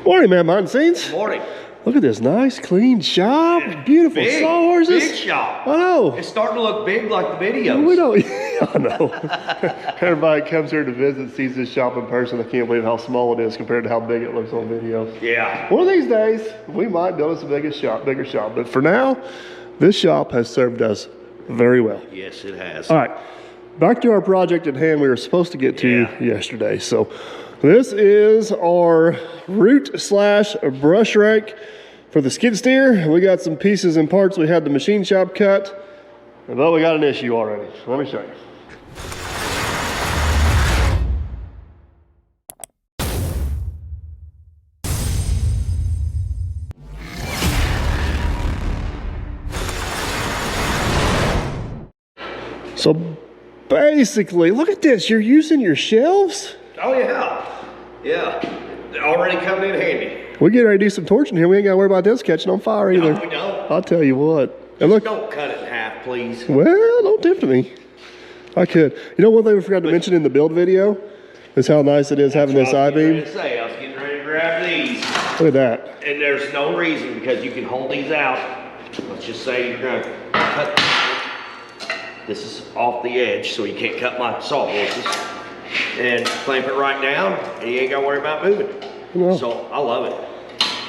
Morning, man, behind the scenes. Morning. Look at this nice, clean shop. Beautiful Big, sawhorses. big shop. I know. It's starting to look big like the videos. We don't. I know. Everybody comes here to visit, sees this shop in person. I can't believe how small it is compared to how big it looks on videos. Yeah. One of these days, we might build us a bigger shop. But for now, this shop has served us very well. Yes, it has. All right. Back to our project at hand we were supposed to get to yesterday. So this is our root/brush rake for the skid steer. We got some pieces and parts we had the machine shop cut, but we got an issue already. Let me show you. So basically, look at this. You're using your shelves? Oh, yeah. Yeah. They're already coming in handy. We get ready to do some torching here. We ain't got to worry about this catching on fire either. No, we don't. I'll tell you what. And Just look, don't cut it in half, please. well, don't tempt me. I could. You know, one thing we forgot to mention in the build video is how nice it is having this I-beam. I was getting ready to grab these. Look at that. And there's no reason, because you can hold these out. Let's just say you're going to cut this is off the edge, so you can't cut my sawhorses. And clamp it right down, and you ain't got to worry about moving. No. So I love it.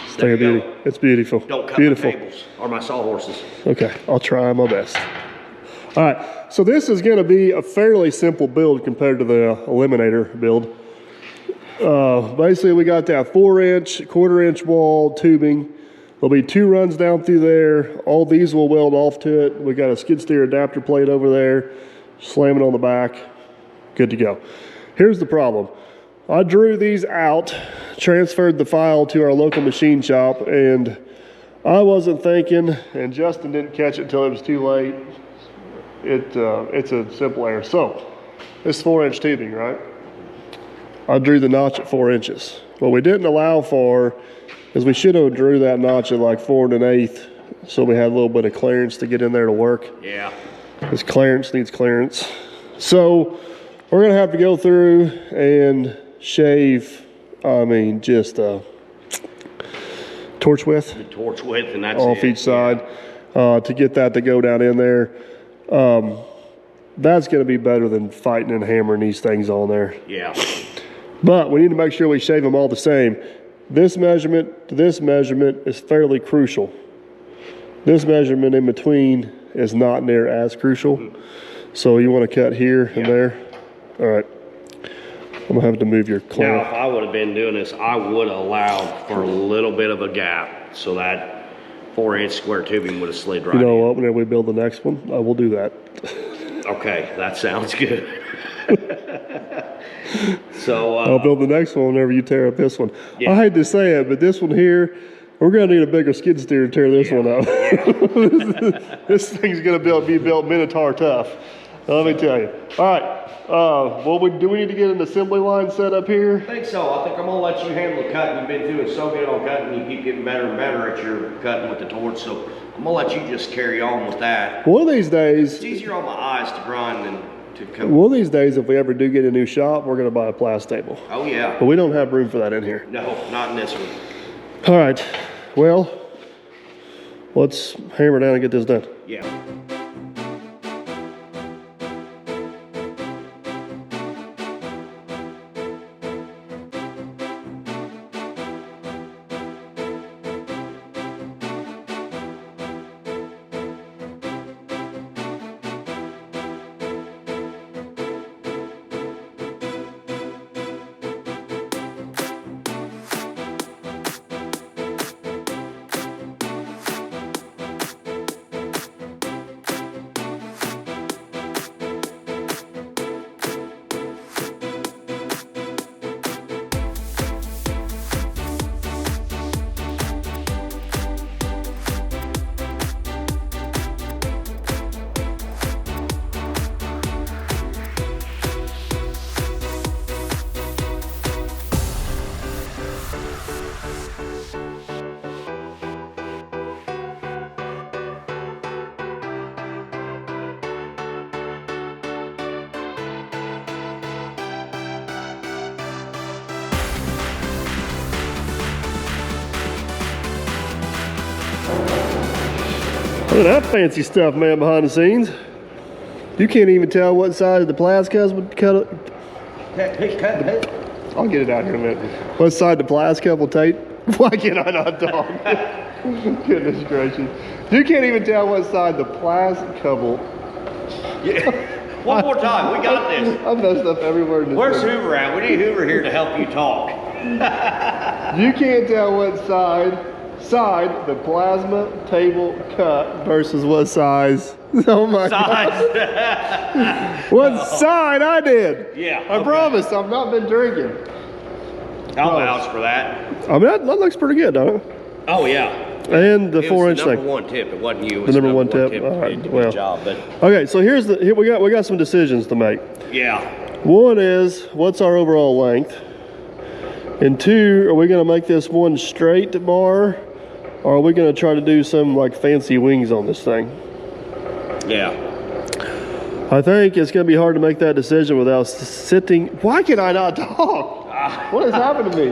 It's like a beauty. Go. It's beautiful. Don't cut beautiful. my cables or my sawhorses. Okay, I'll try my best. All right, so this is going to be a fairly simple build compared to the Eliminator build. Basically, we got that 4-inch, 1/4-inch wall tubing. There'll be 2 runs down through there. All these will weld off to it. We got a skid steer adapter plate over there. Slam it on the back. Good to go. Here's the problem. I drew these out, transferred the file to our local machine shop, and I wasn't thinking, and Justin didn't catch it until it was too late. It's a simple error. So, this 4-inch tubing, right? I drew the notch at 4 inches. What we didn't allow for is we should have drew that notch at like 4 1/8, so we had a little bit of clearance to get in there to work. Yeah. This clearance needs clearance. So, we're gonna have to go through and shave, just torch width. The torch width, and that's off each side to get that to go down in there. That's going to be better than fighting and hammering these things on there. Yeah. But we need to make sure we shave them all the same. This measurement to this measurement is fairly crucial. This measurement in between is not near as crucial. So you want to cut here and there. All right. I'm gonna have to move your clamp. Now, if I would have been doing this, I would have allowed for a little bit of a gap, so that 4-inch square tubing would have slid right in. You know what? Whenever we build the next one, I will do that. Okay, that sounds good. So I'll build the next one whenever you tear up this one. Yeah. I hate to say it, but this one here, we're gonna need a bigger skid steer to tear this one up. This thing's gonna be built Minotaur tough. Let me tell you. All right. Do we need to get an assembly line set up here? I think so. I think I'm gonna let you handle the cutting. You've been doing so good on cutting. You keep getting better and better at your cutting with the torch. So I'm gonna let you just carry on with that. One of these days, It's easier on my eyes to grind than to cut. one of these days, if we ever do get a new shop, we're gonna buy a plastic table. Oh yeah. But we don't have room for that in here. No, not in this one. All right. Well, let's hammer down and get this done. Yeah. Look at that fancy stuff, man, behind the scenes. You can't even tell what side of the plascas would cut it. I'll get it out here in a minute. What side the plasca will take? Why can I not talk? Goodness gracious. You can't even tell what side the plasca will. Yeah. One more time, we got this. I messed up everywhere in this Where's thing. Hoover at? We need Hoover here to help you talk. You can't tell what side the plasma table cut versus what size. Oh my God. What side I did. Yeah. I promise, I've not been drinking. I'll vouch for that. I mean, that looks pretty good, don't it? Oh yeah. And the It 4-inch was the thing. number one tip. It wasn't you. It The was number one tip? It All right, did a well. good job, but Okay, so here we got some decisions to make. yeah. One is, what's our overall length? And two, are we gonna make this one straight bar? Or are we gonna try to do some like fancy wings on this thing? Yeah. I think it's gonna be hard to make that decision without sitting. Why can I not talk? What has happened to me?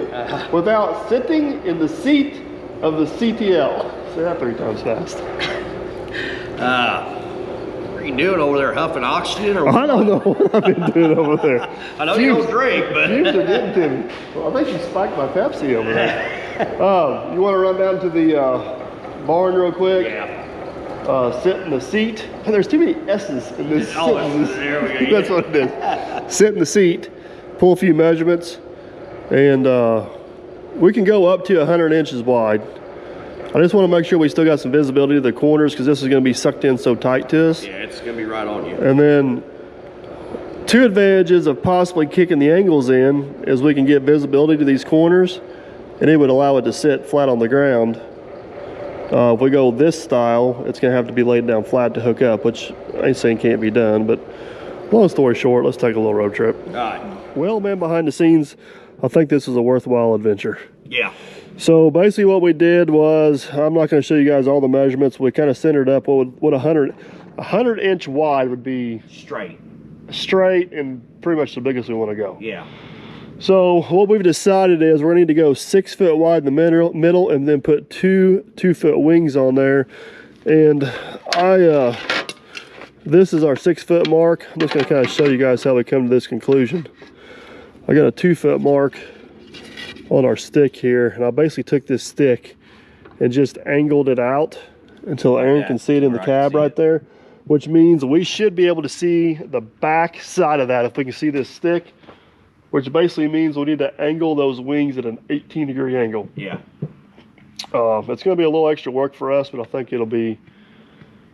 Without sitting in the seat of the CTL. Say that 3 times fast. What are you doing over there, huffing oxygen or what? I don't know what I've been doing over there. I know you don't drink, but Fumes are getting to me. Well, I think you spiked my Pepsi over there. You want to run down to the barn real quick? yeah. Sit in the seat. There's too many S's in this Oh, sentence. there we go. That's what it is. Sit in the seat, pull a few measurements, and we can go up to 100 inches wide. I just want to make sure we still got some visibility to the corners because this is going to be sucked in so tight to us. Yeah, it's gonna be right on you. And then 2 advantages of possibly kicking the angles in is we can get visibility to these corners and it would allow it to sit flat on the ground. If we go this style, it's going to have to be laid down flat to hook up, which I ain't saying can't be done, but long story short, let's take a little road trip. All right. Well, man, behind the scenes, I think this is a worthwhile adventure. Yeah. So basically what we did was, I'm not going to show you guys all the measurements. We kind of centered up what 100 inch wide would be straight and pretty much the biggest we want to go. Yeah. So what we've decided is we're going to need to go 6 foot wide in the middle and then put 2 2-foot wings on there. And this is our 6 foot mark. I'm just going to kind of show you guys how we come to this conclusion. I got a 2 foot mark on our stick here, and I basically took this stick and just angled it out until Aaron can see it in the cab right there, which means we should be able to see the back side of that if we can see this stick, which basically means we need to angle those wings at an 18-degree angle. Yeah. It's going to be a little extra work for us, but I think it'll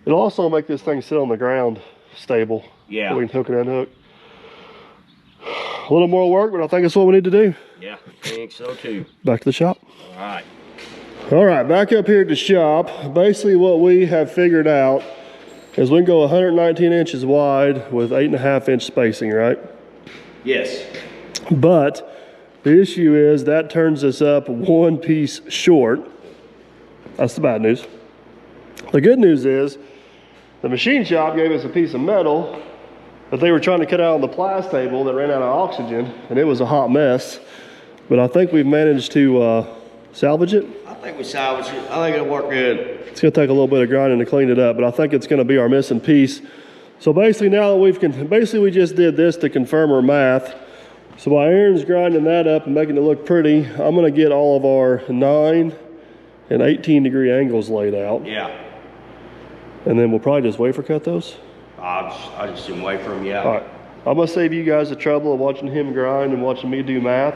also make this thing sit on the ground stable. Yeah. So we can hook it and hook. A little more work, but I think it's what we need to do. Yeah, I think so too. Back to the shop. All right. All right, back up here at the shop. Basically what we have figured out is we can go 119 inches wide with 8.5 inch spacing, right? Yes. But the issue is that turns us up 1 piece short. That's the bad news. The good news is the machine shop gave us a piece of metal that they were trying to cut out on the plas table that ran out of oxygen, and it was a hot mess. But I think we've managed to salvage it. I think we salvaged it. I think it'll work good. It's gonna take a little bit of grinding to clean it up, but I think it's gonna be our missing piece. So basically now that we just did this to confirm our math. So while Aaron's grinding that up and making it look pretty, I'm gonna get all of our 9 and 18-degree angles laid out. Yeah. And then we'll probably just wafer cut those. I just didn't wait for him, yeah. All right, I'm gonna save you guys the trouble of watching him grind and watching me do math.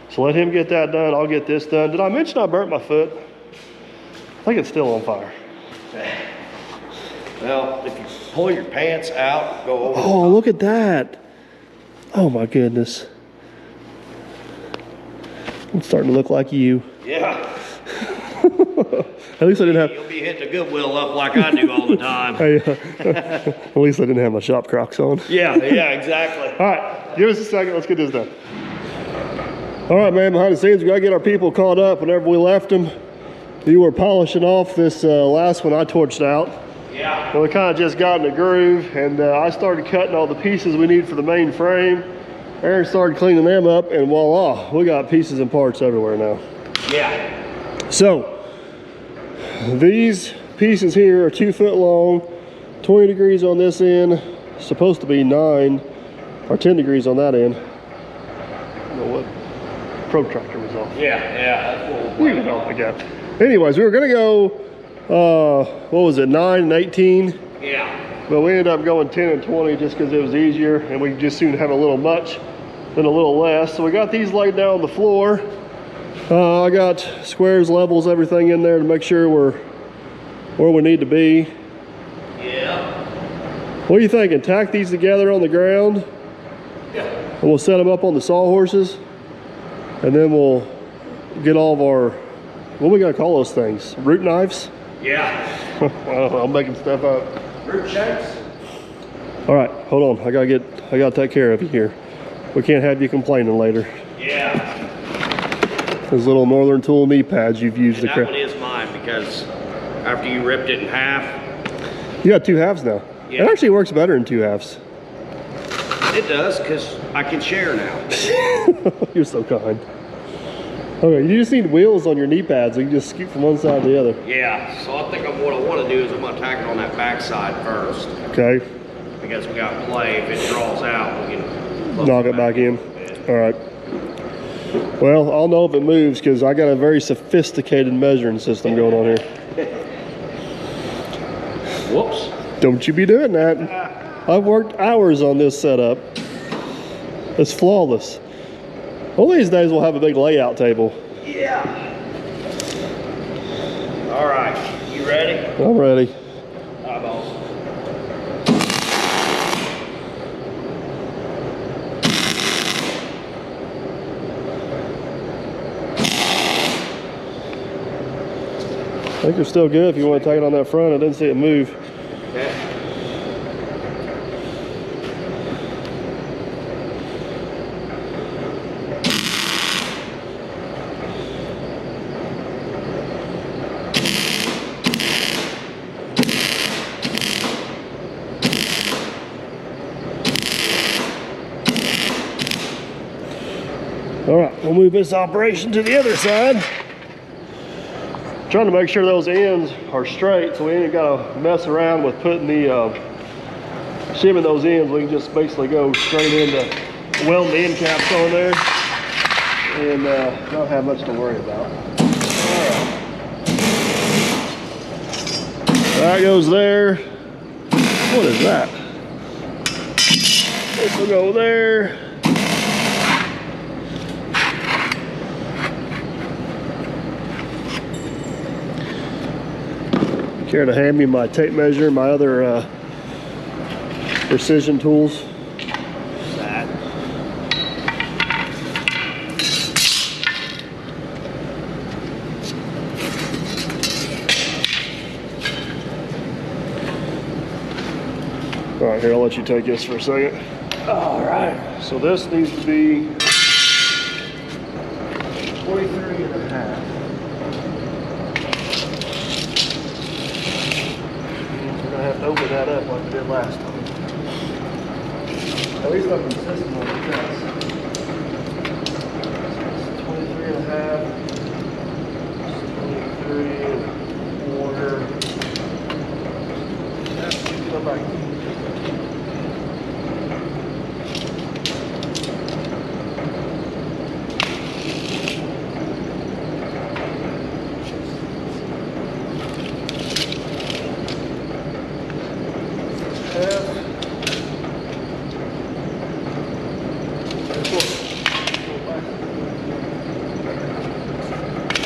So let him get that done, I'll get this done. Did I mention I burnt my foot? I think it's still on fire. Well, if you pull your pants out, go over. Oh, look at that. Oh my goodness. I'm starting to look like you. Yeah. At least I didn't have. You'll be hitting the Goodwill up like I do all the time. Hey, at least I didn't have my shop Crocs on. Yeah, exactly. All right, give us a second. Let's get this done. All right, man. Behind the scenes, we gotta get our people caught up. Whenever we left them, you were polishing off this last one I torched out. Yeah. And we kind of just got in the groove, and I started cutting all the pieces we need for the main frame. Aaron started cleaning them up, and voila, we got pieces and parts everywhere now. Yeah. So these pieces here are 2 foot long, 20 degrees on this end, supposed to be 9 or 10 degrees on that end. I don't know what protractor was off. Yeah, that's what we'll I guess. Anyways, we were gonna go, what was it, 9 and 18? Yeah. But we ended up going 10 and 20 just because it was easier, and we just soon have a little much than a little less. So we got these laid down on the floor. I got squares, levels, everything in there to make sure we're where we need to be. Yeah. What are you thinking? Tack these together on the ground? Yeah. And we'll set them up on the sawhorses, and then we'll get all of our, what are we gonna call those things? Root knives? Yeah. I don't know, I'm making stuff up. Root shanks? All right, hold on. I gotta take care of you here. We can't have you complaining later. Yeah. Those little Northern Tool knee pads you've used. And that one is mine because after you ripped it in half. You got 2 halves now. Yeah. It actually works better in 2 halves. It does, because I can share now. You're so kind. Okay, you just need wheels on your knee pads. So you can just scoot from one side to the other. Yeah, so I think what I want to do is I'm going to tack it on that back side first. Okay. Because we got play. If it draws out, we can Knock it back in. All right. Well, I'll know if it moves because I got a very sophisticated measuring system going on here. Whoops. Don't you be doing that. I've worked hours on this setup. It's flawless. One of these days we'll have a big layout table. Yeah. All right. You ready? I'm ready. Eyeballs. I think they're still good if you want to take it on that front. I didn't see it move. Okay. All right, we'll move this operation to the other side. Trying to make sure those ends are straight so we ain't got to mess around with putting the shimming those ends. We can just basically go straight into welding the end caps on there and not have much to worry about. All right. That goes there. What is that? This will go there. Care to hand me my tape measure and my other precision tools? That. All right, here, I'll let you take this for a second. All right. So this needs to be 23 and a half. We're gonna have to open that up like we did last time. At least I'm consistent on the test. 23 and a half. 23 and a quarter. Go back.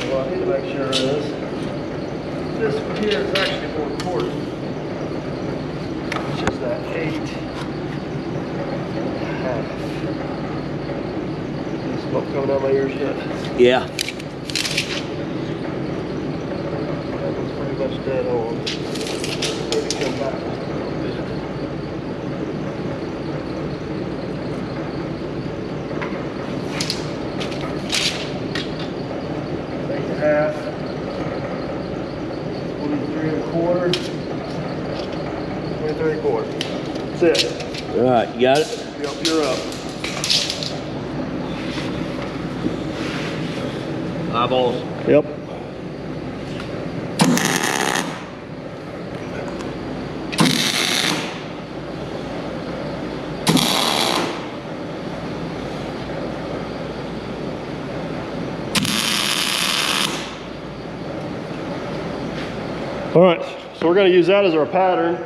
Well, I need to make sure this one here is actually more important. It's just that 8 and a half. Is smoke coming out my ears yet? Yeah. That one's pretty much dead on. Maybe come back just a little bit. Half, 23 and a quarter, 23 and a quarter. That's it. All right, you got it? Yep, you're up. Eyeballs. Yep. All right, so we're gonna use that as our pattern.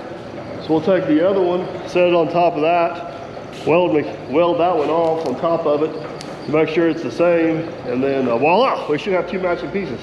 So we'll take the other one, set it on top of that, weld that one off on top of it to make sure it's the same, and then voila, we should have 2 matching pieces.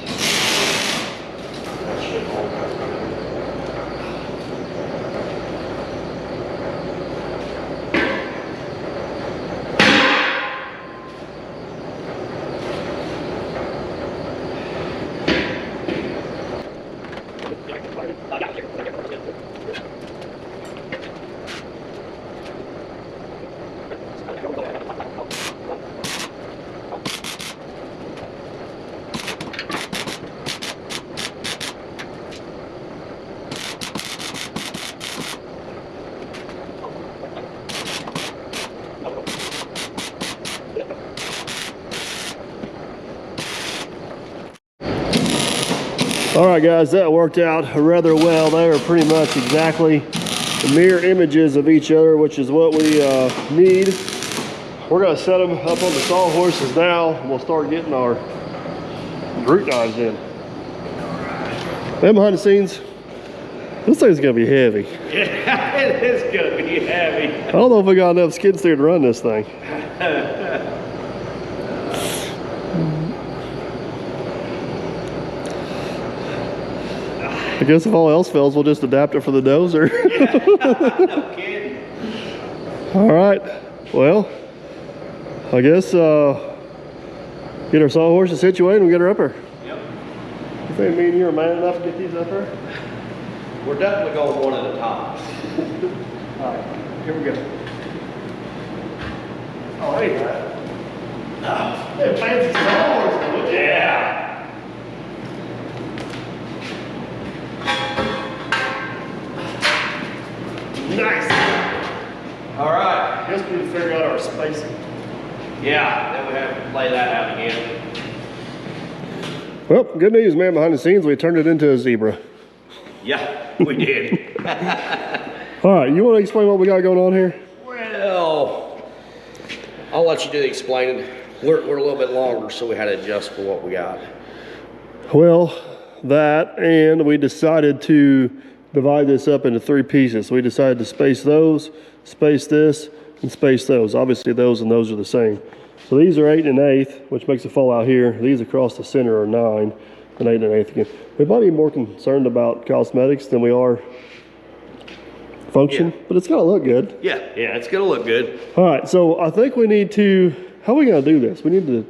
All right, guys, that worked out rather well. They are pretty much exactly the mirror images of each other, which is what we need. We're gonna set them up on the sawhorses now, and we'll start getting our root knives in. And behind the scenes, this thing's gonna be heavy. Yeah, it is gonna be heavy. I don't know if we got enough skid steer to run this thing. I guess if all else fails, we'll just adapt it for the dozer. Yeah, no kidding. All right, well, I guess get our sawhorses situated and we get her up here. Yep. You think me and you are man enough to get these up here? We're definitely going one at a time. All right, here we go. Oh, hey, fancy sawhorses. Yeah. Nice. All right. Guess we need to figure out our spacing. Yeah, then we have to play that out again. Well, good news, man. Behind the scenes, we turned it into a zebra. Yeah, we did. All right, you want to explain what we got going on here? Well, I'll let you do the explaining. We're a little bit longer, so we had to adjust for what we got. Well, that, and we decided to divide this up into 3 pieces. So we decided to space those, space this, and space those. Obviously those and those are the same. So these are 8 1/8, which makes a fall out here. These across the center are 9 and 8 1/8 again. We might be more concerned about cosmetics than we are function, but it's gonna look good. Yeah, it's gonna look good. All right, so I think we need to, how are we gonna do this? We need to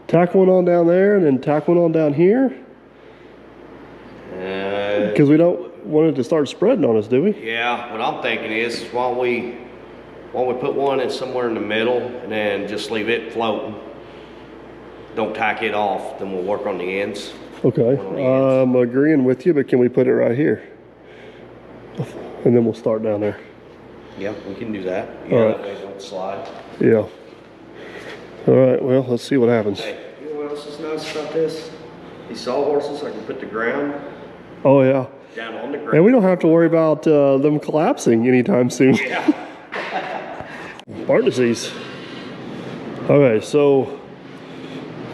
tack one on down there and then tack one on down here? Because we don't want it to start spreading on us, do we? Yeah, what I'm thinking is why don't we put one in somewhere in the middle and then just leave it floating. Don't tack it off, then we'll work on the ends. Okay, I'm agreeing with you, but can we put it right here? And then we'll start down there. Yeah, we can do that. All Yeah, right. that way it don't slide. Yeah. All right, well, let's see what happens. Hey, you know what else is nice about this? These sawhorses, I can put the ground Oh, yeah. down on the ground. And we don't have to worry about them collapsing anytime soon. Yeah. Part these. Okay, so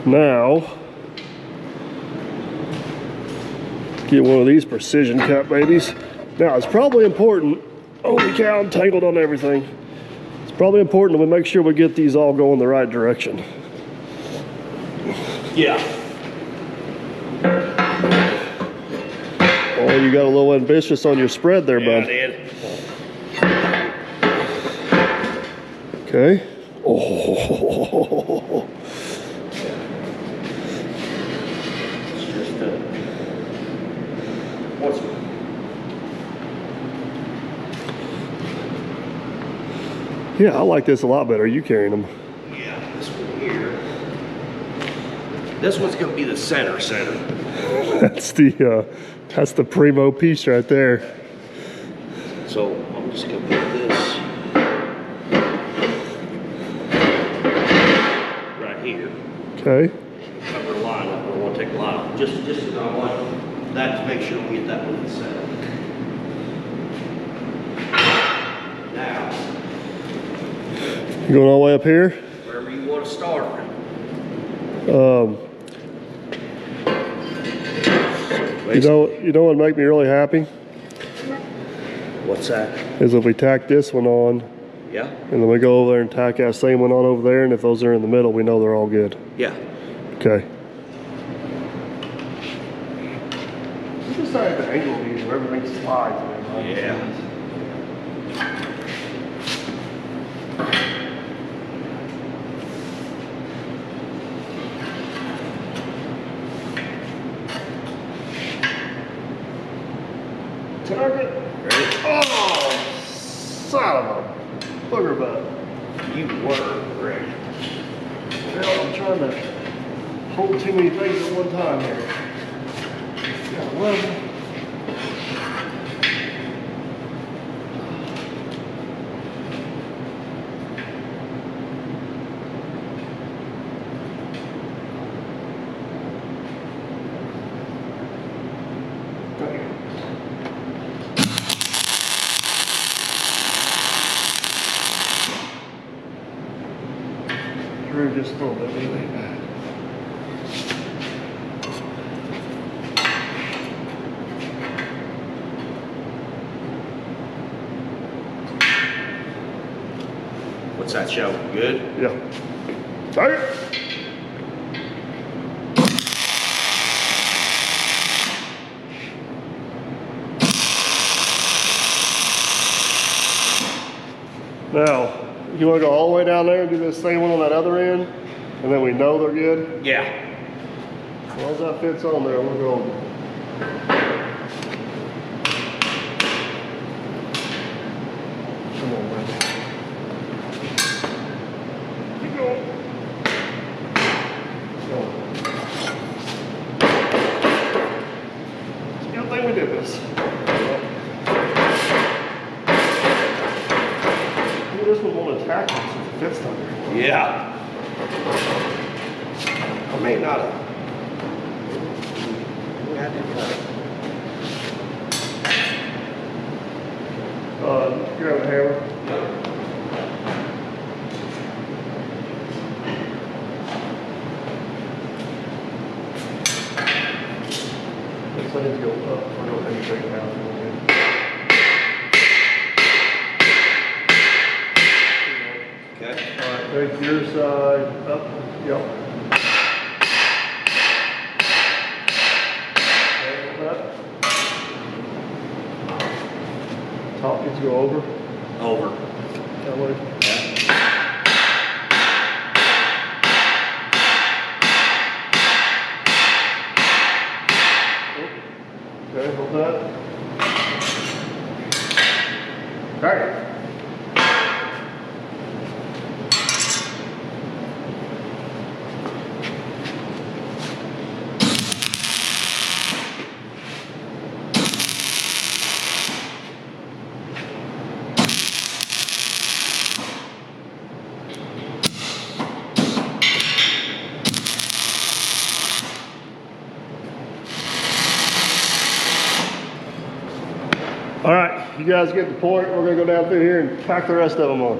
now get one of these precision cut babies. Now it's probably important, holy cow, I'm tangled on everything. It's probably important that we make sure we get these all going the right direction. Yeah. Oh, you got a little ambitious on your spread there, Yeah, bud. I did. Okay. Oh. It's just what's Yeah, I like this a lot better. You carrying them. yeah, this one here. This one's gonna be the center. That's the primo piece right there. So I'm just gonna put this right here. Okay. Cover the line up. I don't want to take the line off. Just as I want that to make sure we get that one in the center. Now, You going all the way up here? wherever you want to start. You know what would make me really happy? What's that? Is if we tack this one on, Yeah? and then we go over there and tack that same one on over there, and if those are in the middle, we know they're all good. Yeah. Okay. You decided to angle these where everything slides. Yeah. Target. Ready? Oh, son of a booger butt. You were, Rick. Well, I'm trying to hold too many things at one time here. Got 11. Through just a little bit, really. What's that show? Good? Yeah. Target. Now, you want to go all the way down there and do the same one on that other end, and then we know they're good? Yeah. As long as that fits on there, we're going. Come on, man. Keep going. Go. It's a good thing we did this. This one won't attack it since it fits under. Yeah. I may not have. We had to cut it. Grab a hammer. This one needs to go up. We're going to take it down. Okay. Alright, take your side up. Yep. That. Top needs to go over. Over. That way. Okay, hold that. Okay. All right, you guys get the point. We're gonna go down through here and tack the rest of them on.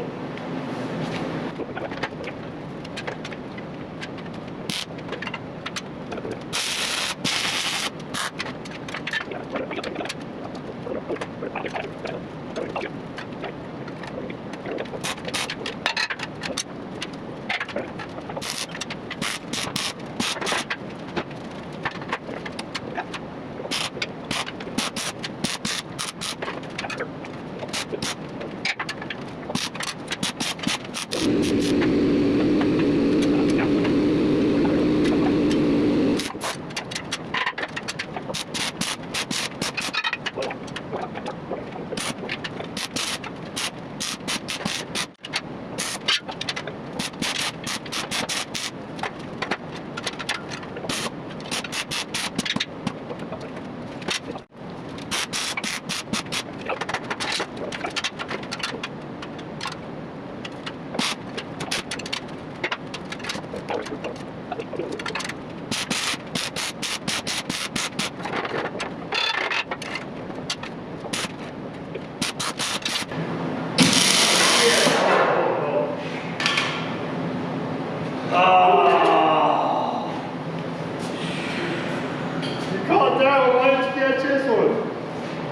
about that one. Why didn't you catch this one?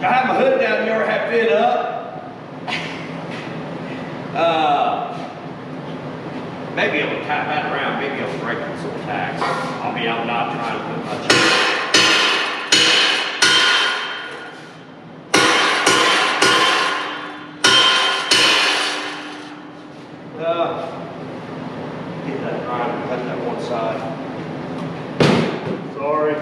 I have my hood down, you ever have fit up? Maybe I'm gonna tap that around, maybe I'll break some tacks. I mean, I'm not trying to put much in. Get that right, cut that one side. Sorry.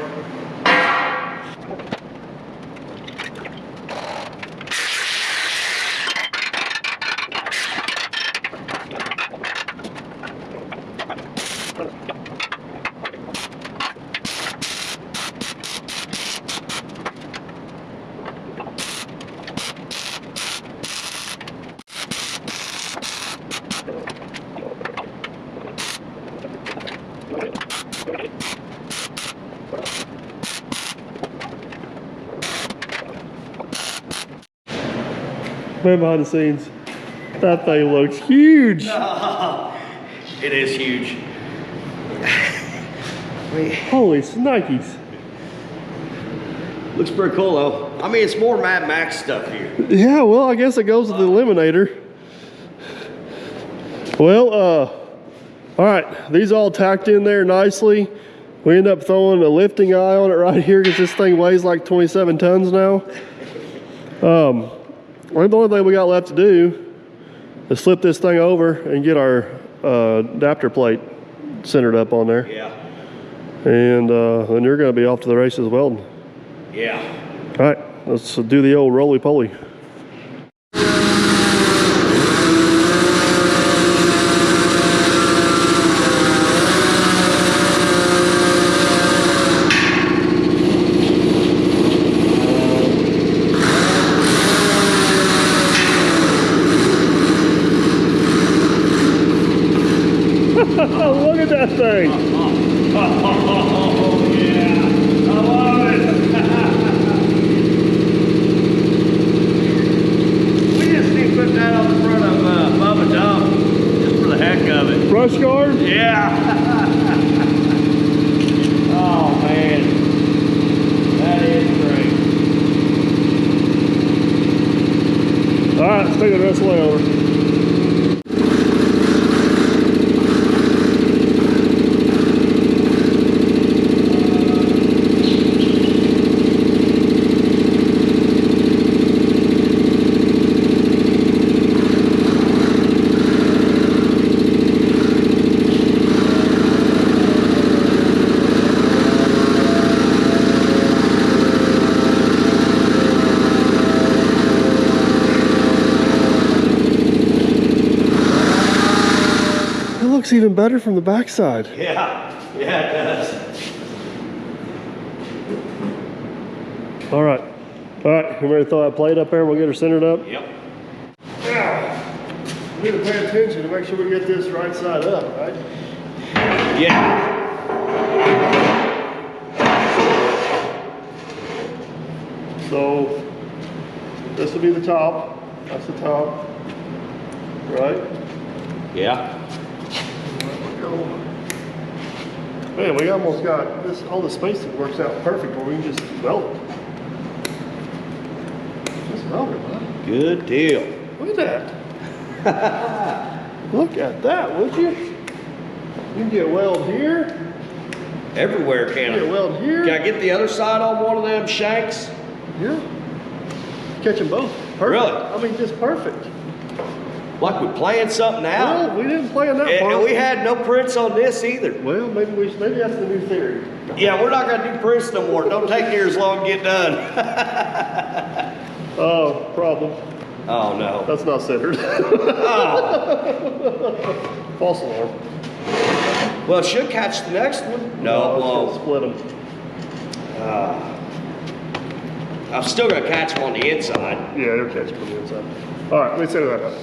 Man, behind the scenes, that thing looks huge. It is huge. Holy snikes. Looks pretty cool though. I mean, it's more Mad Max stuff here. Yeah, well, I guess it goes with the eliminator. Well, all right, these all tacked in there nicely. We end up throwing a lifting eye on it right here because this thing weighs like 27 tons now. Well, the only thing we got left to do is flip this thing over and get our adapter plate centered up on there. Yeah. And then you're going to be off to the races welding. Yeah. All right, let's do the old roly-poly. Look at that thing. Oh, yeah. I love it. We just need to put that on the front of Bubba Dump just for the heck of it. Brush guard? Yeah. Oh, man. That is great. All right, let's take the rest of the way over. Looks even better from the backside. Yeah, it does. All right, you ready to throw that plate up there? We'll get her centered up. Yep. Yeah. We need to pay attention to make sure we get this right side up, right? Yeah. So this will be the top. That's the top, right? Yeah. Man, we almost got this. All the spacing works out perfect where we can just weld it. Just weld it, huh? Good deal. Look at that. Look at that, would you? You can get weld here. Everywhere, can Get I? weld here. Can I get the other side on one of them shanks? Yeah. Catch them both. Perfect. Really? I mean, just perfect. Like we planned something out. Well, we didn't plan that part. And we had no prints on this either. Well, maybe that's the new theory. Yeah, we're not gonna do prints no more. Don't take near as long to get done. Oh, problem. Oh no. That's not centered. Oh. False alarm. Well, it should catch the next one. No, it it's won't. gonna split them. I'm still gonna catch them on the inside. Yeah, it'll catch from the inside. All right, let me center that up.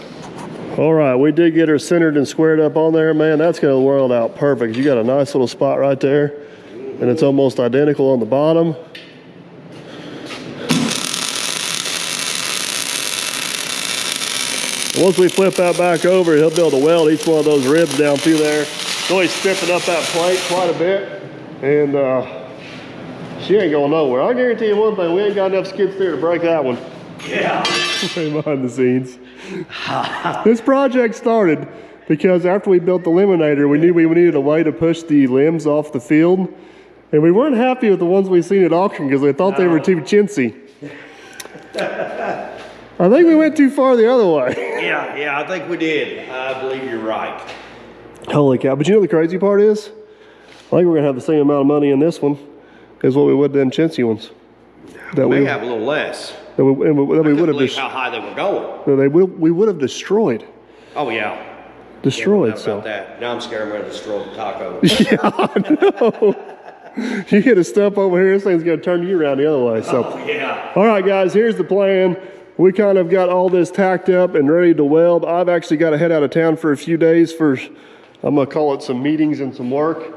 All right, we did get her centered and squared up on there. Man, that's gonna weld out perfect. You got a nice little spot right there, and it's almost identical on the bottom. Once we flip that back over, he'll be able to weld each one of those ribs down through there. Really stiffen up that plate quite a bit. And She ain't going nowhere. I guarantee you one thing, we ain't got enough skid steer to break that one. Yeah. Behind the scenes. This project started because after we built the eliminator, we knew we needed a way to push the limbs off the field. And we weren't happy with the ones we seen at auction because we thought they were too chintzy. I think we went too far the other way. Yeah, I think we did. I believe you're right. Holy cow. But you know the crazy part is? I think we're going to have the same amount of money in this one as what we would them chintzy ones. That we may have a little less. That we would have how high they were going. We would have destroyed. Oh, yeah. Destroyed, about so. that. Now I'm scared I'm going to destroy the taco. Yeah, I know. You hit a step over here, this thing's going to turn you around the other way. So. Oh, yeah. All right, guys, here's the plan. We kind of got all this tacked up and ready to weld. I've actually got to head out of town for a few days for, I'm going to call it some meetings and some work.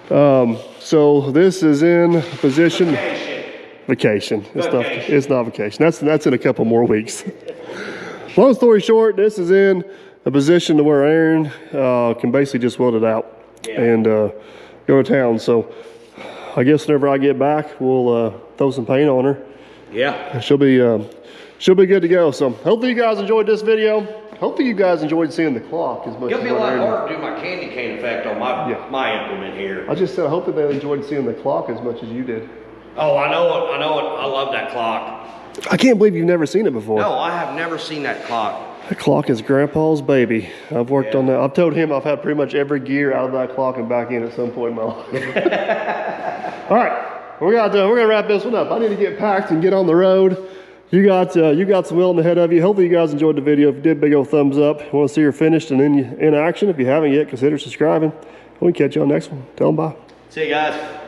So this is in position. Vacation. It's not vacation. That's in a couple more weeks. Long story short, this is in a position to where Aaron can basically just weld it out and go to town. So I guess whenever I get back, we'll throw some paint on her. Yeah. She'll be good to go. So hopefully you guys enjoyed this video. Hopefully you guys enjoyed seeing the clock as much as It'll be a lot harder to do my candy cane effect on my implement here. I just said, hopefully they enjoyed seeing the clock as much as you did. Oh, I know it. I love that clock. I can't believe you've never seen it before. No, I have never seen that clock. That clock is Grandpa's baby. I've worked on that. I've told him I've had pretty much every gear out of that clock and back in at some point in my life. All right, we're gonna wrap this one up. I need to get packed and get on the road. You got some welding ahead of you. Hopefully you guys enjoyed the video. If you did, big old thumbs up. If you want to see her finished and in action, if you haven't yet, consider subscribing. We can catch you on the next one. Tell them bye. See you guys.